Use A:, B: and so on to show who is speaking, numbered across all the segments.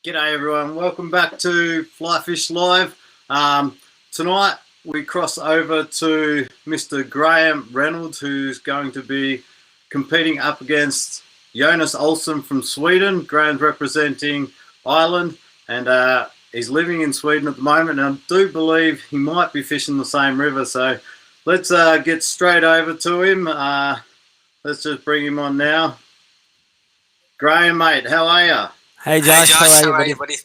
A: G'day everyone, welcome back to Fly Fish Live. Tonight we cross over to Mr. Graham Reynolds, who's going to be competing up against Jonas Olsson from Sweden. Graham's representing Ireland, and he's living in Sweden at the moment, and I do believe he might be fishing the same river. So let's get straight over to him. Let's just bring him on now. Graham, mate, how are you?
B: Hey Josh, how are you, buddy?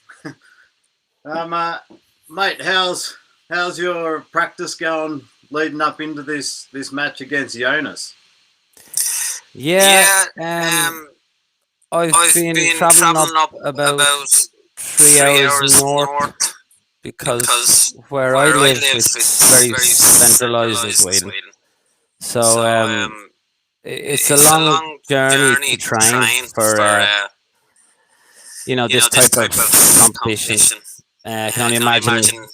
A: Mate, how's your practice going leading up into this match against Jonas?
B: Yeah, I've
C: I've
B: been
C: been
B: traveling up
C: traveling up
B: about
C: about
B: 3 hours
C: 3 hours
B: north
C: north
B: because
C: because
B: where I
C: where I
B: live,
C: live
B: it's
C: it's
B: very
C: very
B: centralized in
C: centralized in
B: Sweden.
C: Sweden.
B: So
C: So
B: it's a
C: it's a
B: long
C: long
B: journey to
C: journey to
B: train
C: train
B: for
C: for
B: this
C: this
B: type of
C: type of
B: competition.
C: competition.
B: I can only
C: I can only
B: imagine
C: imagine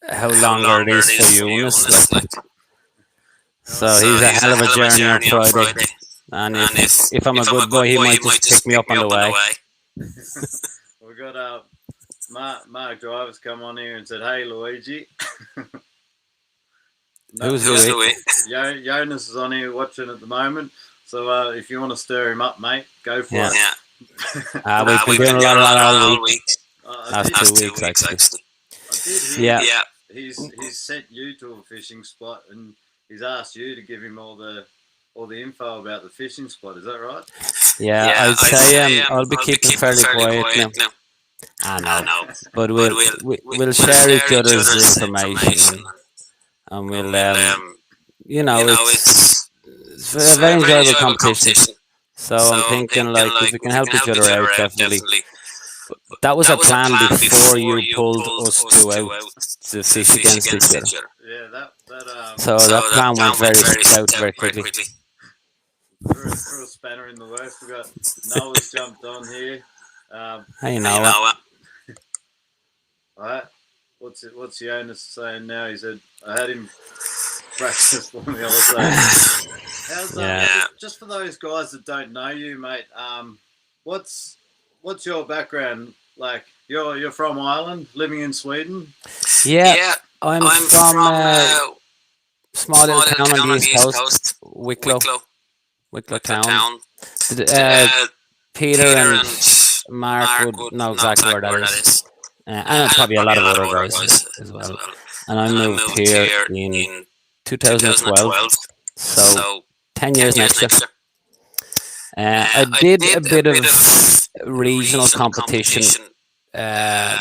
B: how
C: how
B: longer it
C: longer
B: is
C: it
B: for
C: is for
B: Jonas.
C: Jonas.
B: Like, so
C: So
B: he's a
C: he's a
B: hell of a
C: hell of a
B: journey on
C: journey on
B: Friday.
C: Friday.
B: And
C: And
B: if I'm a
C: if I'm a
B: good boy,
C: good
B: he
C: boy, he
B: might
C: might
B: just pick
C: just
B: me
C: pick
B: up
C: me
B: on the
C: up on the
B: way.
C: way.
A: We've got Mark Drivers come on here and said, "Hey, Luigi."
B: Who's
C: Who's
B: Louis?
C: Louis?
A: Jonas is on here watching at the moment. So if you want to stir him up, mate, go for
B: Yeah.
A: it.
C: Yeah.
B: We've been
C: We've
B: doing
C: been
B: a
C: doing
B: lot
C: a
B: of
C: lot
B: that
C: of
B: all
C: that
B: week.
C: all week.
B: Last
C: Last
B: 2
C: 2
B: weeks,
C: weeks,
B: actually.
C: actually.
A: I did hear
B: Yeah.
C: Yeah.
A: he's sent you to a fishing spot and he's asked you to give him all the info about the fishing spot. Is that right?
B: Yeah,
C: Yeah,
B: I'd
C: I'd
B: say
C: say
B: I'll be
C: I'll be
B: keeping
C: keeping
B: fairly
C: fairly
B: quiet
C: quiet
B: now.
C: now.
B: I
C: I
B: know,
C: know,
B: but
C: but
B: we'll
C: we'll
B: share each
C: share each
B: other's
C: other's
B: information,
C: information,
B: and
C: and
B: we'll
C: we'll
B: it's
C: it's
B: a very
C: a very
B: enjoyable
C: enjoyable
B: competition.
C: competition.
B: So
C: So
B: I'm
C: I'm
B: thinking
C: thinking
B: like if
C: like
B: we can
C: if we
B: help
C: can
B: each
C: help
B: other
C: each
B: out,
C: other out,
B: definitely.
C: definitely.
B: That was
C: That
B: a
C: was a
B: plan
C: plan
B: before
C: before
B: you
C: you
B: pulled
C: pulled
B: us
C: us
B: two
C: two
B: out
C: out
B: to
C: to
B: fish
C: fish
B: against each
C: against
B: other.
C: each other.
A: Yeah,
B: So
C: So
B: that
C: that
B: plan went
C: plan went
B: very
C: very
B: out
C: out
B: very
C: very
B: quickly.
C: quickly.
A: threw a spanner in the works. We got Noah's jumped on here.
B: Hey,
C: You
B: Noah.
C: know what?
A: All right. What's Jonas saying now? He said I had him practice for me. I was saying, how's
B: Yeah.
A: just for those guys that don't know you, mate? What's your background like? You're from Ireland, living in Sweden.
B: Yeah,
C: Yeah,
B: I'm
C: I'm
B: from
C: from
B: a small little
C: small little
B: town on the
C: town on the
B: east
C: east
B: coast,
C: coast,
B: Wicklow,
C: Wicklow,
B: Wicklow
C: Wicklow
B: town.
C: town.
B: Uh, Peter
C: Peter
B: and
C: and
B: Mark
C: Mark
B: would
C: would
B: know
C: know
B: exactly where
C: exactly
B: that
C: where that
B: is,
C: is.
B: and
C: And
B: probably a
C: probably
B: lot
C: a
B: of
C: lot
B: other
C: of other
B: guys
C: guys
B: as
C: as
B: well.
C: well.
B: And I
C: And I
B: moved
C: moved
B: here
C: here
B: in
C: in
B: 2012,
C: 2012,
B: so
C: so
B: 10
C: 10
B: years
C: years
B: next year.
C: next year.
B: I
C: I
B: did a
C: did a
B: bit of
C: bit of
B: regional
C: regional
B: competition
C: competition
B: uh,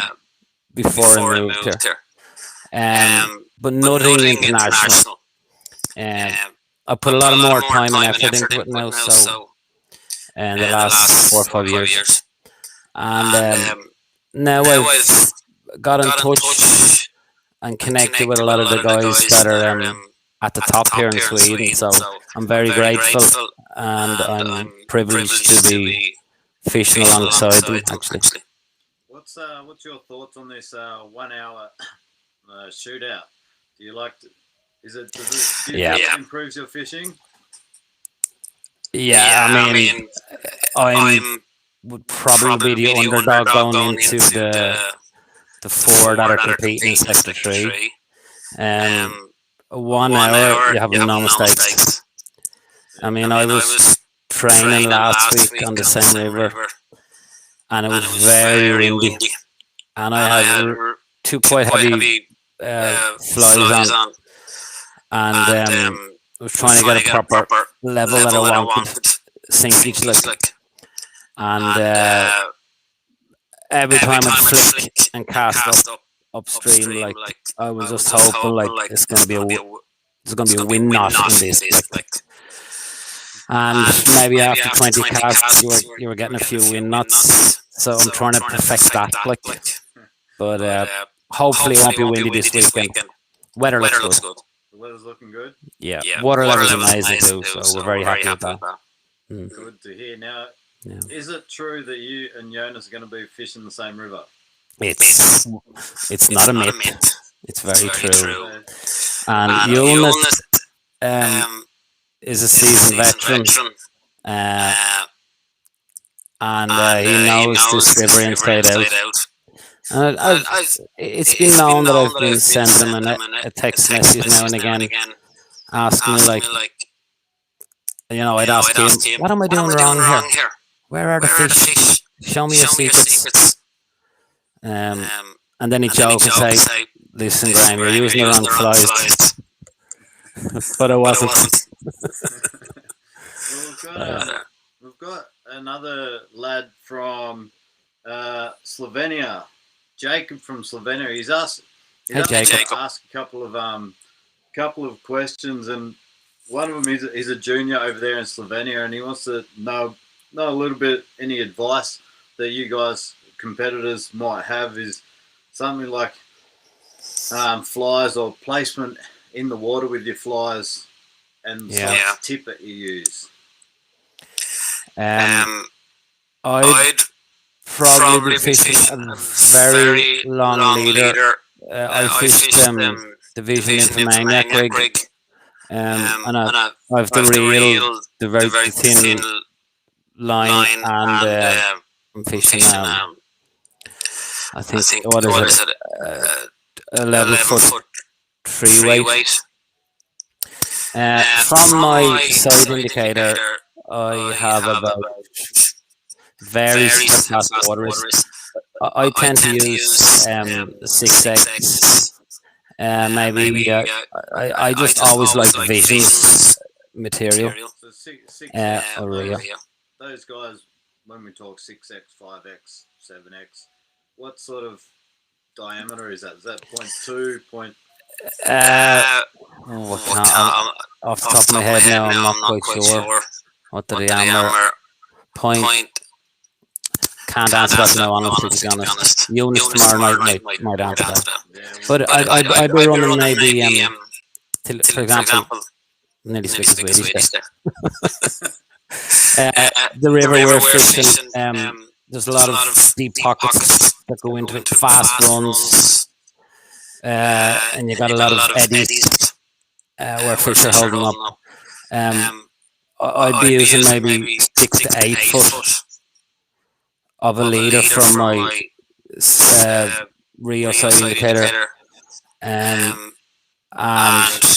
B: before I
C: before I
B: moved here,
C: moved here,
B: but
C: but
B: nothing
C: nothing
B: international.
C: international.
B: Um, I
C: I
B: put a lot
C: put a
B: of
C: lot of
B: more
C: more
B: time and
C: time and
B: effort
C: effort
B: into it
C: into it
B: now,
C: now,
B: so
C: so
B: in the
C: the
B: last four or
C: last 4 or
B: five
C: 5
B: years,
C: years.
B: and
C: And
B: now
C: now
B: I've
C: I've
B: got in
C: got in
B: touch
C: touch
B: and
C: and
B: connected with a
C: connected with
B: lot
C: a
B: of the
C: lot of the
B: guys
C: guys
B: that
C: that
B: are
C: are
B: at the
C: at the
B: top here
C: top
B: in
C: here in
B: Sweden.
C: Sweden.
B: So
C: So
B: I'm
C: I'm
B: very
C: very
B: grateful,
C: grateful,
B: and
C: and
B: I'm
C: I'm
B: privileged to
C: privileged to
B: be
C: be
B: fishing
C: fishing
B: alongside them.
C: alongside them,
B: Actually,
C: actually.
A: What's your thoughts on this 1 hour shootout? Do you like to? Do you
B: yeah,
A: feel it improves your fishing?
B: yeah. I
C: Yeah, I
B: mean,
C: mean,
B: I'm
C: I'm
B: would probably be
C: probably
B: the
C: the
B: underdog
C: underdog
B: going
C: going
B: into
C: into
B: the
C: the
B: four that
C: four
B: are
C: that are
B: competing in
C: competing in
B: sector
C: Sector
B: three.
C: 3.
B: Um,
C: Um, 1
B: 1 hour,
C: hour,
B: you have
C: you have
B: no
C: no
B: mistakes.
C: mistakes.
B: I
A: Yeah.
B: mean,
C: I
B: I
C: mean, I
B: was
C: was
B: training
C: training
B: last
C: last
B: week
C: week
B: on the
C: on the
B: same
C: same
B: river,
C: river,
B: and it was
C: and it was
B: very
C: very
B: windy,
C: windy,
B: and I
C: and I
B: had
C: had
B: two
C: two
B: quite
C: quite
B: heavy
C: heavy
B: flies
C: flies
B: on,
C: on,
B: and
C: and
B: I was
C: I was
B: trying to get
C: trying
B: a
C: to get a
B: proper
C: proper
B: level that I
C: level that I
B: wanted
C: wanted
B: sinkage,
C: sinkage
B: like,
C: like,
B: and
C: and
B: every
C: every
B: time I'd
C: time I'd
B: flick
C: flick
B: and
C: and
B: cast
C: cast up
B: upstream,
C: upstream,
B: like
C: like
B: I was
C: I was
B: just
C: just
B: hoping like
C: hoping like
B: it's gonna
C: it's
B: be
C: gonna be
B: there's gonna
C: it's
B: be a
C: gonna be a
B: wind
C: wind
B: knot in
C: knot in
B: this,
C: this,
B: like,
C: like,
B: and
C: and
B: maybe
C: maybe
B: after
C: after
B: 20
C: 20
B: casts
C: casts
B: you were
C: you were
B: getting a
C: getting a
B: few
C: few
B: wind
C: wind
B: knots.
C: knots.
B: So I'm
C: So I'm
B: trying to
C: trying to
B: perfect
C: perfect
B: that,
C: that,
B: like,
C: like,
B: but
C: but
B: hopefully it
C: hopefully
B: won't
C: it
B: be
C: won't be
B: windy
C: windy
B: this
C: this
B: weekend.
C: weekend.
B: Weather looks
C: Weather
B: good.
C: looks good.
A: The weather's looking good.
B: Yeah,
C: Yeah,
B: water
C: water
B: level's
C: level's
B: amazing
C: amazing
B: too,
C: too,
B: so we're
C: so
B: very
C: we're very
B: happy with
C: happy
B: that.
C: with that.
B: Mm.
A: Good to hear. Now,
B: Yeah.
A: is it true that you and Jonas are going to be fishing the same river?
B: It's
C: It's
B: not a
C: not a
B: myth.
C: myth.
B: It's
C: It's
B: very
C: very
B: true.
C: true.
B: And
C: And
B: Jonas
C: Jonas
B: um,
C: um,
B: is a
C: is a
B: seasoned
C: seasoned
B: veteran,
C: veteran,
B: uh,
C: uh,
B: and he knows this river inside out. And it's been known that I've been sending him a text message now and again, asking me like, I'd ask him, what am I doing wrong here? Where are the fish? Show me your secrets. And then he'd joke and say, listen, Graham, you're using the wrong flies. But I wasn't.
A: Well, we've got another lad from Slovenia, Jacob from Slovenia. He's asked a couple of questions, and one of them is he's a junior over there in Slovenia, and he wants to know a little bit, any advice that you guys competitors might have is something like flies or placement in the water with your flies and sort of tip that you use.
B: I'd probably be fishing a very long leader. I fished Division Infomaniac rig, and I've the very thin line, and I'm fishing I think what is it? 11-foot free weight. From my side indicator, I have about very fast waters. I tend to use 6X. Maybe I just always like Visions material.
A: So 6
B: or
A: those guys, when we talk 6X, 5X, 7X, what sort of diameter is that? Is that 0.2, point?
B: Off the top of my head now, I'm not quite sure what the diameter point. Can't answer that now, honestly, to be honest. Eunice tomorrow night might answer that. But I'd be running maybe, for example, nearly speaking Swedish there. The river we're fishing, there's a lot of deep pockets that go into fast runs, and you got a lot of eddies where fish are holding up. I'd be using maybe 6 to 8 foot of a leader from my Rio side indicator, and I'd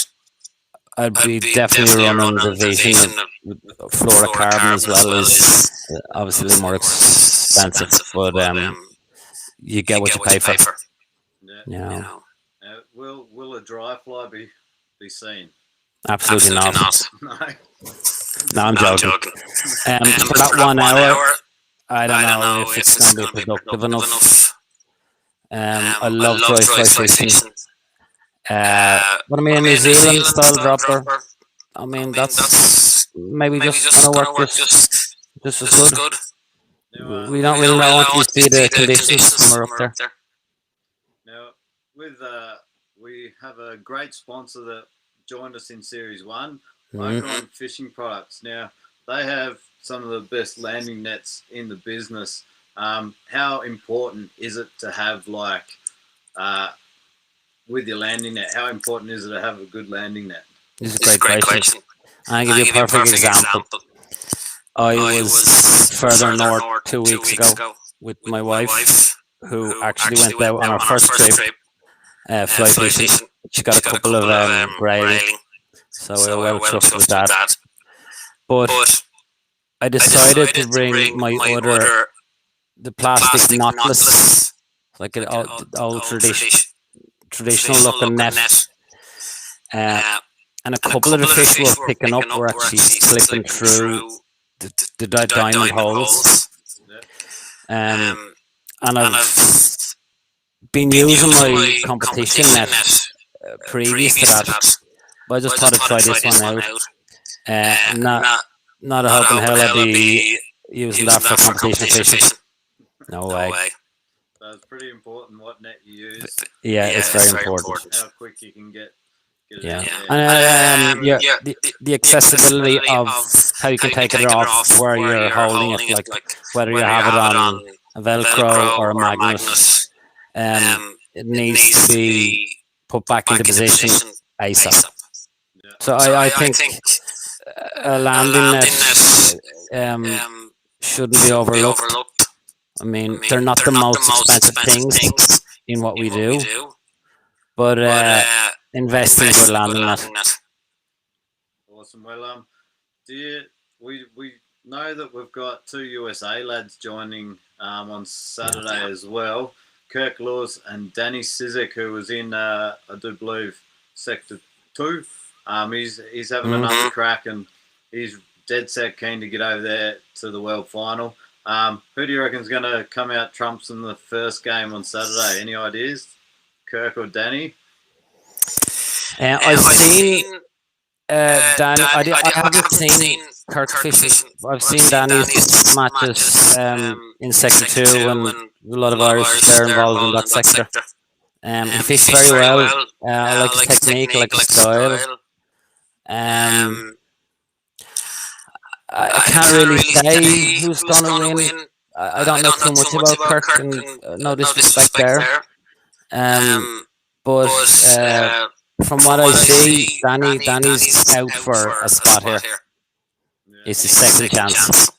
B: be definitely running the Vision of fluorocarbon as well, as obviously a little more expensive, but you get what you pay for.
A: Will a dry fly be seen?
B: Absolutely not. No, I'm joking. For that 1 hour, I don't know if it's going to be productive enough. I love dry fly fishing. But I mean, a New Zealand style dropper, I mean, that's maybe just going to work just as good. We don't really know until we see the conditions when we're up there.
A: Now, we have a great sponsor that joined us in Series 1, Icon Fishing Products. Now, they have some of the best landing nets in the business. How important is it to have, with your landing net, how important is it to have a good landing net?
B: This is a great question. I'll give you a perfect example. I was further north 2 weeks ago with my wife, who actually went out on our first trip fly fishing. She got a couple of grayling, so we were well chuffed with that. But I decided to bring my the plastic knotless, like an old traditional looking net. And a couple of the fish we're picking up were actually slipping through the diamond holes. And I've been using my competition net previous to that, but I just thought I'd try this one out. Not a hope in hell I'll be using that for competition fishing. No way.
A: So it's pretty important what net you use.
B: Yeah, it's very important.
A: How quick you can get it
B: Yeah.
A: out there.
B: And the accessibility of how you can take it off, where you're holding it, like whether you have it on a Velcro or a magnet, it needs to be put back into position ASAP. So I think a landing net shouldn't be overlooked. I mean, they're not the most expensive things in what we do, but investing good landing net.
A: Awesome. Well, we know that we've got 2 USA lads joining on Saturday as well. Kirk Laws and Danny Sizek, who was in, I do believe, Sector 2. He's having another crack, and he's dead set keen to get over there to the World Final. Who do you reckon is going to come out trumps in the first game on Saturday? Any ideas? Kirk or Danny?
B: I've seen Danny. I haven't seen Kirk fishing. I've seen Danny's matches in Sector 2 when a lot of Irish are involved in that sector. He fished very well. I like his technique, I like his style. I can't really say who's going to win. I don't know too much about Kirk, and no disrespect there. But from what I see, Danny's out for a spot here. It's his second chance.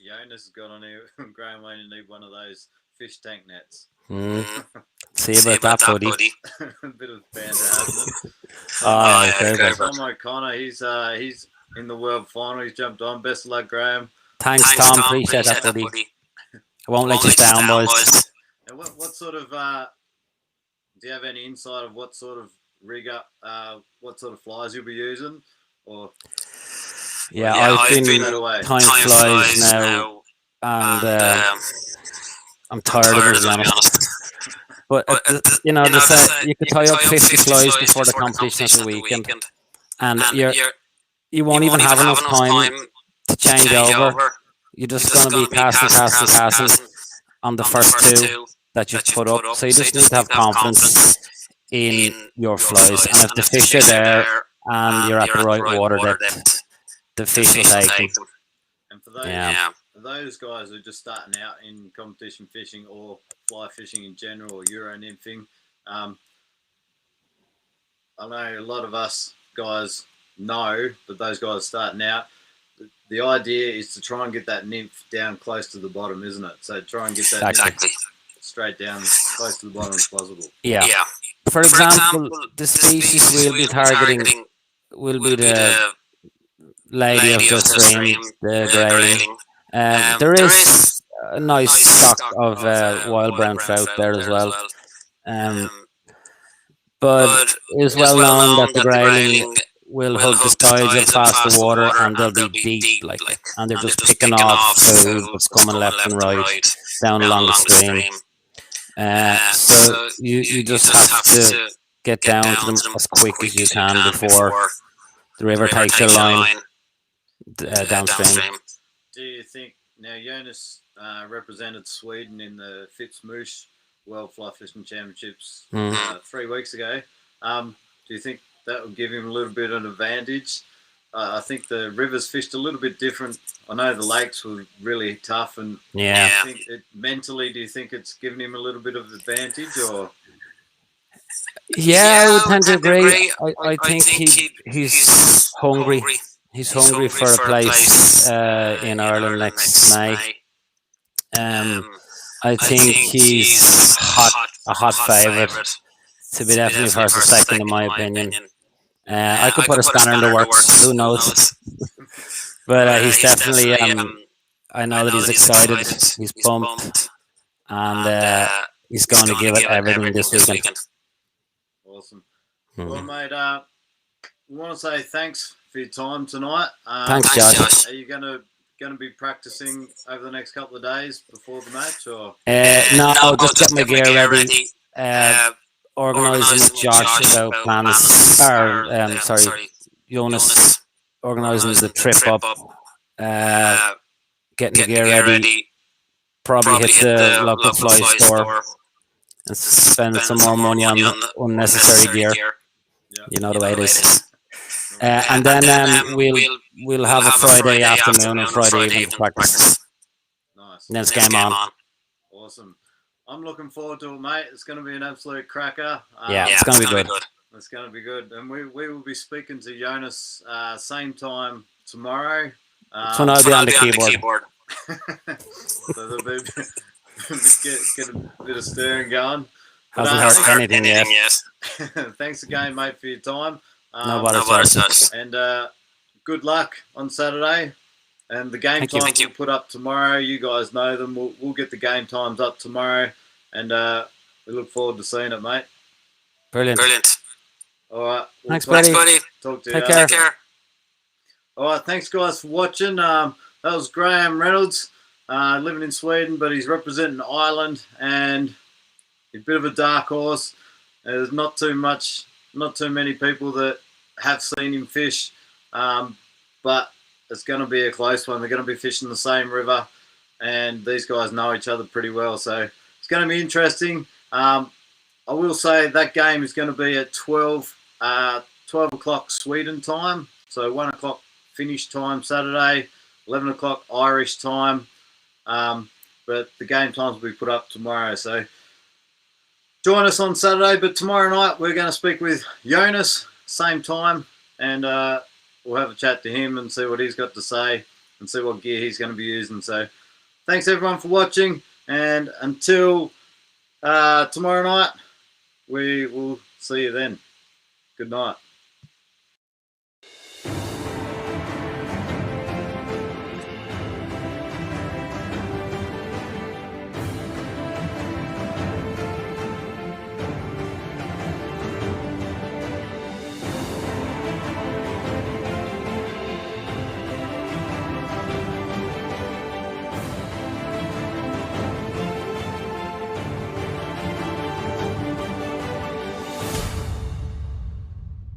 A: Jonas has got on here. Graham Reynolds need one of those fish tank nets.
B: See about that, buddy.
A: A bit of banter, hasn't it?
B: Okay.
A: Tom O'Connor, he's in the World Final. He's jumped on. Best of luck, Graham.
B: Thanks, Tom. Appreciate that, buddy. I won't let you down, boys.
A: And what sort of do you have any insight of what sort of rig up, what sort of flies you'll be using, or?
B: Yeah, I've been tying flies now, and I'm tired of it, to be honest. But you know, you could tie up 50 flies before the competition at the weekend, and you won't even have enough time to change over. You're just going to be casting on the first 2 that you put up. So you just need to have confidence in your flies, and if the fish are there and you're at the right water depth, the fish will take them.
A: And for those guys who are just starting out in competition fishing or fly fishing in general, or Euro nymphing, I know a lot of us guys know, but those guys starting out, the idea is to try and get that nymph down close to the bottom, isn't it? So try and get that nymph straight down close to the bottom as possible.
B: Yeah. For example, the species we'll be targeting will be the lady of the stream, the grayling. There is a nice stock of wild brown trout there as well. But it is well known that the grayling will hug the sides of past the water, and they'll be deep, and they're just picking off food that's coming left and right down along the stream. So you just have to get down to them as quick as you can before the river takes your line downstream.
A: Do you think, now Jonas represented Sweden in the Fitzmoose World Fly Fishing Championships 3 weeks ago. Do you think that would give him a little bit of an advantage? I think the rivers fished a little bit different. I know the lakes were really tough, and I think mentally, do you think it's given him a little bit of advantage, or?
B: Yeah, I would tend to agree. I think he's hungry. He's hungry for a place in Ireland next May. I think he's a hot favourite to be definitely first or second, in my opinion. I could put a spanner in the works, who knows? But he's definitely, I know that he's excited, he's pumped, and he's going to give it everything this weekend.
A: Awesome. Well, mate, we want to say thanks for your time tonight.
B: Thanks, Josh.
A: Are you going to be practicing over the next couple of days before the match, or?
B: No, I'll just get my gear ready. Organising with Josh about plans. Jonas organising the trip up. Getting the gear ready. Probably hit the local fly store and spend some more money on unnecessary gear. You know the way it is. And then we'll have a Friday afternoon and Friday evening to practice.
A: Nice.
B: And then it's game on.
A: Awesome. I'm looking forward to it, mate. It's going to be an absolute cracker.
B: Yeah, it's going to be good.
A: It's going to be good. And we will be speaking to Jonas same time tomorrow.
B: So now I'll be on the keyboard.
A: So there'll be get a bit of stirring going.
B: Hasn't heard anything yet.
A: Thanks again, mate, for your time.
B: No bother, sir.
A: And good luck on Saturday. And the game
B: Thank you.
A: times we'll put up tomorrow. You guys know them. We'll get the game times up tomorrow. And we look forward to seeing it, mate.
B: Brilliant.
A: All right.
B: Thanks, buddy.
A: Talk to you.
B: Take care.
A: All right. Thanks, guys, for watching. That was Graham Reynolds, living in Sweden, but he's representing Ireland, and he's a bit of a dark horse. There's not too many people that have seen him fish, but it's going to be a close one. They're going to be fishing the same river, and these guys know each other pretty well, so it's going to be interesting. I will say that game is going to be at 12 o'clock Sweden time, so 1 o'clock Finnish time Saturday, 11 o'clock Irish time, but the game times will be put up tomorrow, so join us on Saturday. But tomorrow night we're going to speak with Jonas, same time, and we'll have a chat to him and see what he's got to say and see what gear he's going to be using. So thanks everyone for watching, and until tomorrow night, we will see you then. Good night.